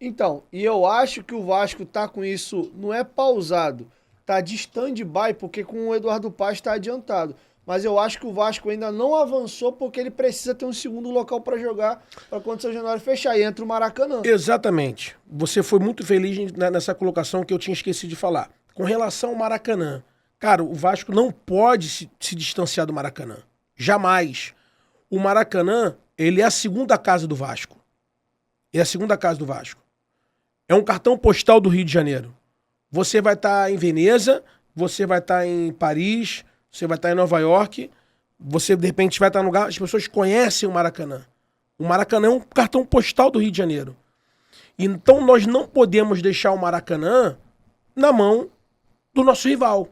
Então, e eu acho que o Vasco tá com isso, não é pausado, tá de stand-by, porque com o Eduardo Paz está adiantado. Mas eu acho que o Vasco ainda não avançou porque ele precisa ter um segundo local para jogar para quando o São Januário fechar. E entra o Maracanã. Exatamente. Você foi muito feliz nessa colocação que eu tinha esquecido de falar. Com relação ao Maracanã, cara, o Vasco não pode se distanciar do Maracanã. Jamais. O Maracanã, ele é a segunda casa do Vasco. É a segunda casa do Vasco. É um cartão postal do Rio de Janeiro. Você vai estar em Veneza, você vai estar em Paris, você vai estar em Nova York, você de repente vai estar no lugar. As pessoas conhecem o Maracanã. O Maracanã é um cartão postal do Rio de Janeiro. Então nós não podemos deixar o Maracanã na mão do nosso rival.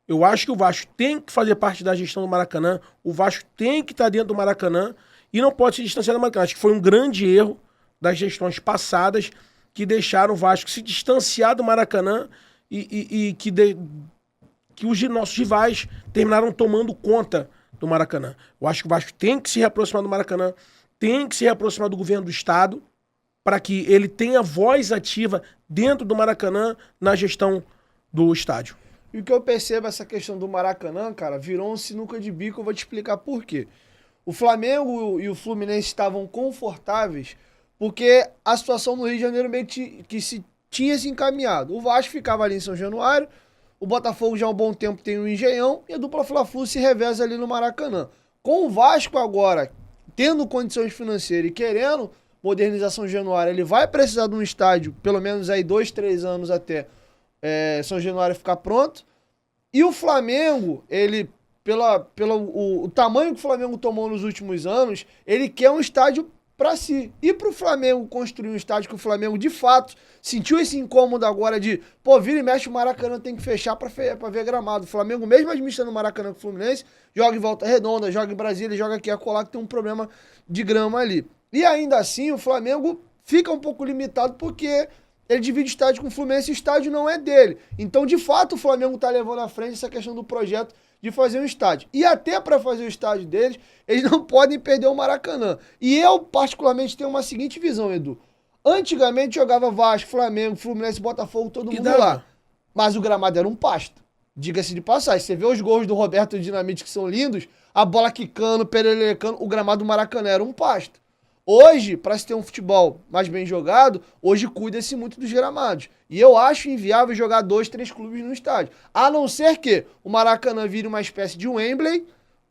Eu acho que o Vasco tem que fazer parte da gestão do Maracanã, o Vasco tem que estar dentro do Maracanã e não pode se distanciar do Maracanã. Acho que foi um grande erro das gestões passadas que deixaram o Vasco se distanciar do Maracanã e que os nossos rivais terminaram tomando conta do Maracanã. Eu acho que o Vasco tem que se reaproximar do Maracanã, tem que se reaproximar do governo do Estado, para que ele tenha voz ativa dentro do Maracanã na gestão do estádio. E o que eu percebo, essa questão do Maracanã, cara, virou um sinuca de bico, eu vou te explicar por quê. O Flamengo e o Fluminense estavam confortáveis porque a situação no Rio de Janeiro meio que se tinha se encaminhado. O Vasco ficava ali em São Januário, o Botafogo já há um bom tempo tem o Engenhão e a dupla Fla-Flu se reveza ali no Maracanã. Com o Vasco agora tendo condições financeiras e querendo modernização de Januário, ele vai precisar de um estádio, pelo menos aí 2, 3 anos até São Januário ficar pronto. E o Flamengo, ele, pelo tamanho que o Flamengo tomou nos últimos anos, ele quer um estádio para si. E para o Flamengo construir um estádio que o Flamengo, de fato, sentiu esse incômodo agora de, pô, vira e mexe o Maracanã, tem que fechar para ver gramado. O Flamengo, mesmo administrando o Maracanã com o Fluminense, joga em Volta Redonda, joga em Brasília, joga aqui a colar que tem um problema de grama ali. E ainda assim, o Flamengo fica um pouco limitado porque ele divide estádio com o Fluminense e o estádio não é dele. Então, de fato, o Flamengo tá levando à frente essa questão do projeto de fazer um estádio. E até para fazer o estádio deles, eles não podem perder o Maracanã. E eu, particularmente, tenho uma seguinte visão, Edu. Antigamente jogava Vasco, Flamengo, Fluminense, Botafogo, todo mundo lá. Mas o gramado era um pasto. Diga-se de passagem. Você vê os gols do Roberto Dinamite que são lindos, a bola quicando, pererecando, o gramado do Maracanã era um pasto. Hoje, para se ter um futebol mais bem jogado, hoje cuida-se muito dos gramados. E eu acho inviável jogar 2, 3 clubes no estádio. A não ser que o Maracanã vire uma espécie de Wembley,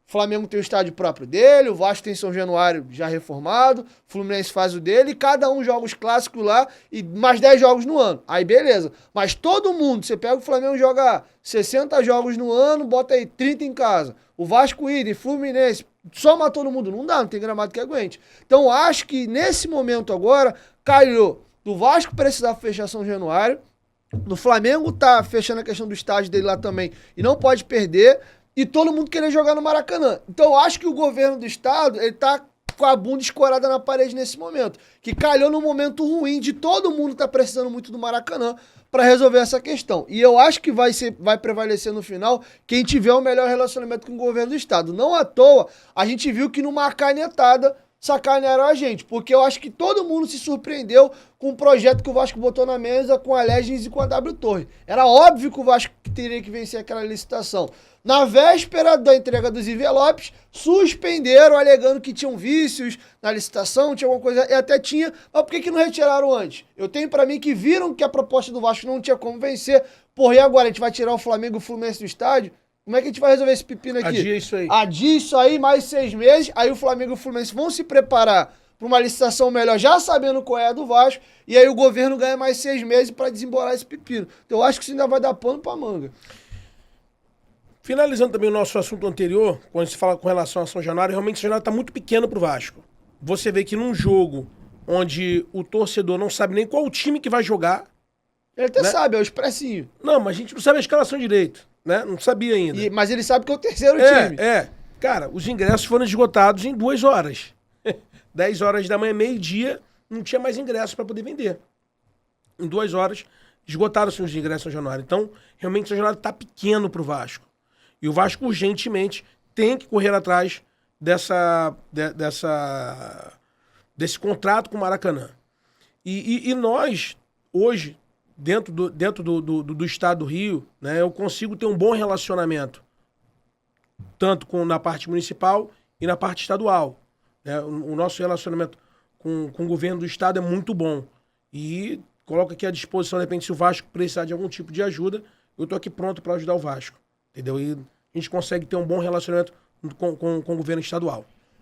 o Flamengo tem o estádio próprio dele, o Vasco tem São Januário já reformado, o Fluminense faz o dele, e cada um joga os clássicos lá e mais 10 jogos no ano. Aí beleza. Mas todo mundo, você pega o Flamengo e joga 60 jogos no ano, bota aí 30 em casa. O Vasco idem, Fluminense, soma todo mundo. Não dá, não tem gramado que aguente. Então acho que nesse momento agora, calhou do Vasco precisar fechar São Januário, do Flamengo tá fechando a questão do estádio dele lá também e não pode perder, e todo mundo querer jogar no Maracanã. Então eu acho que o governo do estado, ele tá com a bunda escorada na parede nesse momento, que calhou num momento ruim de todo mundo tá precisando muito do Maracanã para resolver essa questão. E eu acho que vai prevalecer no final quem tiver o melhor relacionamento com o governo do estado. Não à toa, a gente viu que numa canetada sacanearam a gente, porque eu acho que todo mundo se surpreendeu com o projeto que o Vasco botou na mesa com a Legends e com a W Torre. Era óbvio que o Vasco teria que vencer aquela licitação. Na véspera da entrega dos envelopes, suspenderam, alegando que tinham vícios na licitação, tinha alguma coisa, e até tinha, mas por que não retiraram antes? Eu tenho pra mim que viram que a proposta do Vasco não tinha como vencer, porra, e agora a gente vai tirar o Flamengo e o Fluminense do estádio? Como é que a gente vai resolver esse pepino aqui? Adia isso aí. Adia isso aí, mais 6 meses, aí o Flamengo e o Fluminense vão se preparar para uma licitação melhor, já sabendo qual é a do Vasco, e aí o governo ganha mais 6 meses para desembolar esse pepino. Então eu acho que isso ainda vai dar pano pra manga. Finalizando também o nosso assunto anterior, quando se fala com relação a São Januário, realmente São Januário está muito pequeno pro Vasco. Você vê que num jogo onde o torcedor não sabe nem qual time que vai jogar... Ele até sabe, é o expressinho. Não, mas a gente não sabe a escalação direito, né? Não sabia ainda. Mas ele sabe que é o terceiro time. Cara, os ingressos foram esgotados em 2 horas. 10 horas da manhã, meio-dia, não tinha mais ingressos para poder vender. Em 2 horas, esgotaram-se os ingressos em São Januário. Então, realmente, São Januário está pequeno pro Vasco. E o Vasco, urgentemente, tem que correr atrás desse contrato com o Maracanã. E nós, hoje, dentro do estado do Rio, né, eu consigo ter um bom relacionamento, tanto na parte municipal e na parte estadual. Né? O nosso relacionamento com o governo do estado é muito bom. E coloco aqui à disposição, de repente, se o Vasco precisar de algum tipo de ajuda, eu estou aqui pronto para ajudar o Vasco. Entendeu? E a gente consegue ter um bom relacionamento com o governo estadual.